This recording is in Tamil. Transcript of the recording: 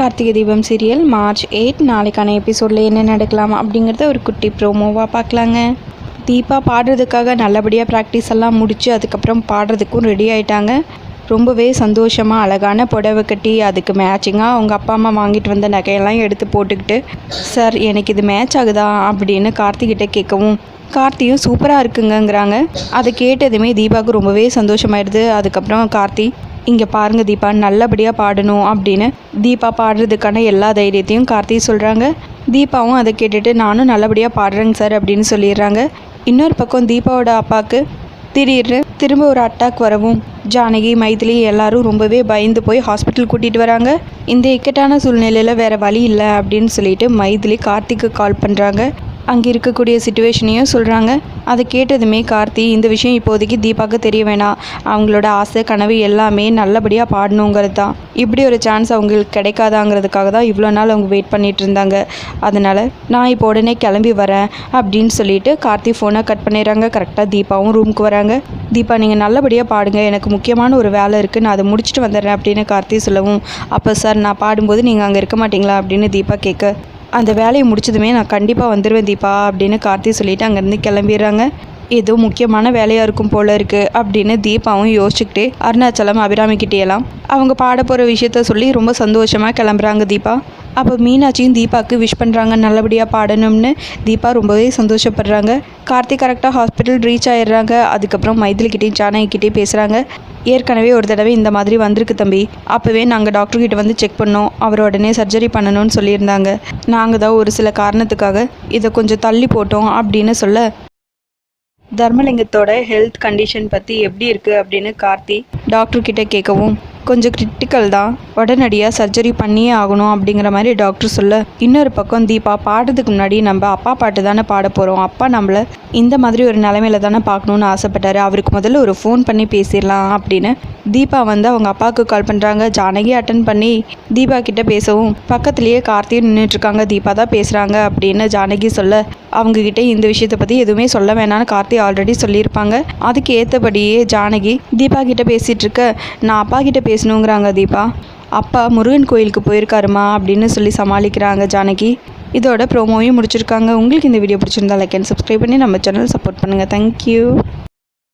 கார்த்திகை தீபம் சீரியல் March 8 நாளைக்கான எபிசோடில் என்ன நடக்கலாம் அப்படிங்கிறத ஒரு குட்டி ப்ரோமோவாக பார்க்கலாங்க. தீபா பாடுறதுக்காக நல்லபடியாக ப்ராக்டிஸ் எல்லாம் முடித்து அதுக்கப்புறம் பாடுறதுக்கும் ரெடி ஆகிட்டாங்க. ரொம்பவே சந்தோஷமாக அழகான புடவை கட்டி அதுக்கு மேட்சிங்காக அவங்க அப்பா அம்மா வாங்கிட்டு வந்த நகையெல்லாம் எடுத்து போட்டுக்கிட்டு, சார் எனக்கு இது மேட்ச் ஆகுதா அப்படின்னு கார்த்திகிட்ட கேட்கவும், கார்த்தியும் சூப்பராக இருக்குங்கிறாங்க. அதை கேட்டதுமே தீபாவுக்கு ரொம்பவே சந்தோஷமாயிடுது. அதுக்கப்புறம் கார்த்தி, இங்கே பாருங்கள் தீபா, நல்லபடியாக பாடணும் அப்படின்னு தீபா பாடுறதுக்கான எல்லா தைரியத்தையும் கார்த்தி சொல்கிறாங்க. தீபாவும் அதை கேட்டுட்டு நானும் நல்லபடியாக பாடுறேங்க சார் அப்படின்னு சொல்லிடுறாங்க. இன்னொரு பக்கம் தீபாவோட அப்பாவுக்கு திடீர்னு திரும்ப ஒரு அட்டாக் வரவும் ஜானகி மைதிலி எல்லாரும் ரொம்பவே பயந்து போய் ஹாஸ்பிட்டல் கூட்டிகிட்டு வராங்க. இந்த இக்கட்டான சூழ்நிலையில் வேறு வழி இல்லை அப்படின்னு சொல்லிட்டு மைதிலி கார்த்திக்கு கால் பண்ணுறாங்க. அங்கே இருக்கக்கூடிய சிச்சுவேஷனையும் சொல்கிறாங்க. அதை கேட்டதுமே கார்த்தி, இந்த விஷயம் இப்போதைக்கு தீபாவுக்கு தெரிய வேணாம், அவங்களோட ஆசை கனவு எல்லாமே நல்லபடியாக பாடணுங்கிறது தான், இப்படி ஒரு சான்ஸ் அவங்களுக்கு கிடைக்காதாங்கிறதுக்காக தான் இவ்வளோ நாள் அவங்க வெயிட் பண்ணிகிட்டு இருந்தாங்க. அதனால் நான் இப்போ உடனே கிளம்பி வரேன் அப்படின்னு சொல்லிட்டு கார்த்தி ஃபோனை கட் பண்ணிடுறாங்க. கரெக்டாக தீபாவும் ரூமுக்கு வராங்க. தீபா, நீங்கள் நல்லபடியாக பாடுங்க, எனக்கு முக்கியமான ஒரு வேலை இருக்குது, நான் அதை முடிச்சுட்டு வந்துடுறேன் அப்படின்னு கார்த்தி சொல்லவும், அப்போ சார் நான் பாடும்போது நீங்கள் அங்கே இருக்க மாட்டிங்களா அப்படின்னு தீபா கேட்க, அந்த வேலையை முடிச்சதுமே நான் கண்டிப்பாக வந்துடுவேன் தீபா அப்படின்னு கார்த்தி சொல்லிவிட்டு அங்கேருந்து கிளம்பிடுறாங்க. ஏதோ முக்கியமான வேலையாக இருக்கும் போல இருக்குது அப்படின்னு தீபாவும் யோசிச்சுக்கிட்டே அருணாச்சலம் அபிராமிக்கிட்டேலாம் அவங்க பாட போகிற விஷயத்த சொல்லி ரொம்ப சந்தோஷமாக கிளம்புறாங்க தீபா. அப்போ மீனாட்சியும் தீபாவுக்கு விஷ் பண்ணுறாங்க, நல்லபடியாக பாடணும்னு. தீபா ரொம்பவே சந்தோஷப்படுறாங்க. கார்த்தி கரெக்டாக ஹாஸ்பிட்டல் ரீச் ஆகிடுறாங்க. அதுக்கப்புறம் மைதிலிக்கிட்டேயும் ஜானகிக்கிட்டே பேசுகிறாங்க. ஏற்கனவே ஒரு தடவை இந்த மாதிரி வந்திருக்கு தம்பி, அப்போவே நாங்கள் டாக்டர்கிட்ட வந்து செக் பண்ணோம், அவர் உடனே சர்ஜரி பண்ணணும்னு சொல்லியிருந்தாங்க, நாங்கள் தான் ஒரு சில காரணத்துக்காக இதை கொஞ்சம் தள்ளி போட்டோம் அப்படின்னு சொல்ல, தர்மலிங்கத்தோட ஹெல்த் கண்டிஷன் பற்றி எப்படி இருக்குது அப்படின்னு கார்த்தி டாக்டர்கிட்ட கேட்கவும், கொஞ்சம் கிரிட்டிக்கல் தான், உடனடியாக சர்ஜரி பண்ணியே ஆகணும் அப்படிங்கிற மாதிரி டாக்டர் சொல்ல, இன்னொரு பக்கம் தீபா பாடுறதுக்கு முன்னாடி நம்ம அப்பா பாட்டு தானே பாட போகிறோம், அப்பா நம்மளை இந்த மாதிரி ஒரு நிலைமையில தானே பார்க்கணுன்னு ஆசைப்பட்டாரு, அவருக்கு முதல்ல ஒரு ஃபோன் பண்ணி பேசிடலாம் அப்படின்னு தீபா வந்து அவங்க அப்பாவுக்கு கால் பண்ணுறாங்க. ஜானகி அட்டன் பண்ணி தீபா கிட்ட பேசவும் பக்கத்துலேயே கார்த்தியும் நின்றுட்டுருக்காங்க. தீபா தான் பேசுகிறாங்க அப்படின்னு ஜானகி சொல்ல, அவங்கக்கிட்ட இந்த விஷயத்தை பற்றி எதுவுமே சொல்ல வேணான்னு கார்த்தி ஆல்ரெடி சொல்லியிருப்பாங்க. அதுக்கு ஏற்றபடியே ஜானகி தீபா கிட்ட பேசிகிட்டு இருக்க, நான் அப்பா கிட்ட பேசணுங்கிறாங்க தீபா, அப்பா முருகன் கோயிலுக்கு போயிருக்காருமா அப்படின்னு சொல்லி சமாளிக்கிறாங்க ஜானகி. இதோட ப்ரோமோவையும் முடிச்சிருக்காங்க. உங்களுக்கு இந்த வீடியோ பிடிச்சிருந்தா லைக் அண்ட் சப்ஸ்கிரைப் பண்ணி நம்ம சேனல் சப்போர்ட் பண்ணுங்கள். தேங்க்யூ.